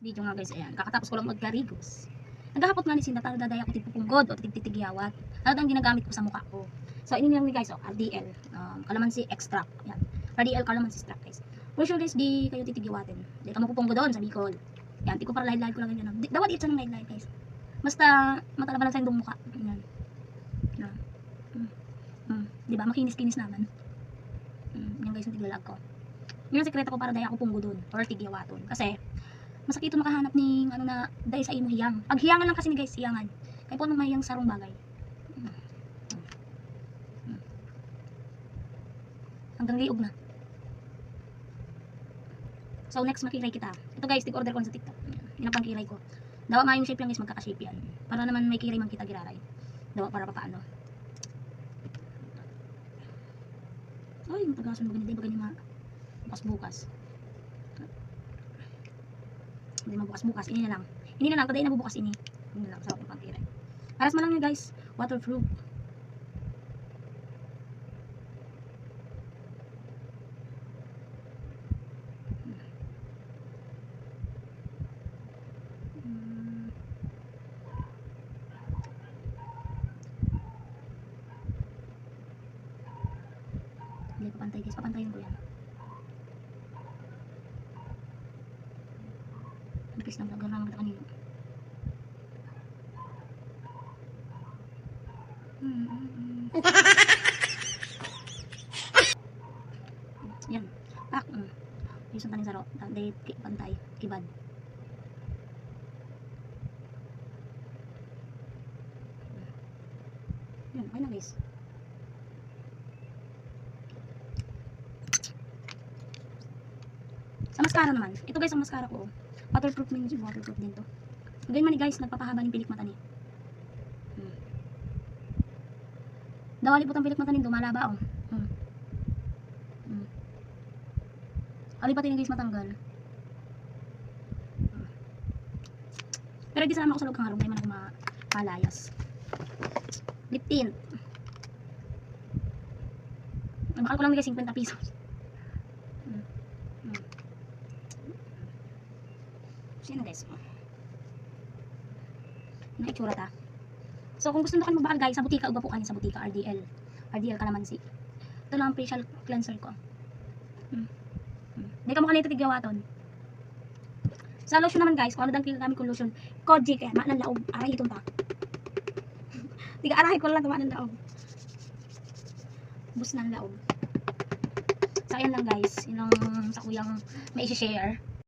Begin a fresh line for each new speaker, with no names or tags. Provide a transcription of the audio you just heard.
video nga guys, ayan. Kakatapos ko lang magkarigos. Naghahapot nga ni Sinda, talo dadaya ko tipupunggod o titigiawat. Ano ang ginagamit ko sa mukha ko. So, ini lang ni guys, RDL. Kalamansi extract. Yan. RDL kalamansi extract guys. For sure guys, di kayo titigiawatin. Di ka mapupunggo doon sa Bicol. Yan, di ko para lahid-lahid ko lang ganyan. Dawat ito ng lahid-lahid guys. Basta, matalaban lang sa yung mukha. Yan. Yan. Diba, makinis-kinis naman. Yan guys, yung tiglalag ko. Yung sekreto ko para daya ako punggo doon. Or tigiawaton. Kasi, masakit ito makahanap ng ano na dahil sa imo hiyang. Pag hiyangan lang kasi ni guys, hiyangan. Kaya po nang mahiyang sarong bagay. Hanggang liog na. So next makiray kita. Ito guys, tig-order ko sa TikTok. Yan ang pangkiray ko. Dawa nga yung shape lang guys, magkaka-shape yan. Para naman may kiray man kita giraray. Dawa para papaano. Ay, matagasan mo ganito. Iba ganyan bukas-bukas. Hindi mabukas-bukas, ini na lang. Ini na lang, kada nabubukas ini. Ini na lang, sarap ng pangkiray. Aras man lang niya guys, waterproof. Hindi, papantay guys, papantayin ko yan. Nipis lang, gagawin naman kita kanino. Yan. Pak. Yung tanin saro. Dahil pantay. Kibad. Yan. Okay na guys. Sa mascara naman. Ito guys ang mascara ko. Waterproof din. Waterproof din to. Ganyan man guys. Nagpapahaba ng pilik mata ni. Dawali po tang pilik mata ni. Dumalaba oh. Alipatin guys matanggal. Pero di sana ako sa loob kang harong. Kaya man ako malayas. Lip tint. Bakal ko lang guys 50 pesos. Sino guys? Naitsura ta. So kung gusto nyo kayo magbakal guys, sa butika, uga po kayo sa butika, RDL. RDL kalamansi. Ito lang ang facial cleanser ko. Hindi ka makalita tigawaton. Sa lotion naman guys, kung ano dang kinagamit kong lotion, Koji kaya, maan ng laog, arahi itong ta. Tiga arahi ko lang, maan ng laog. Bus ng laog. So ayan lang guys, yun ang sa kuyang may isi-share.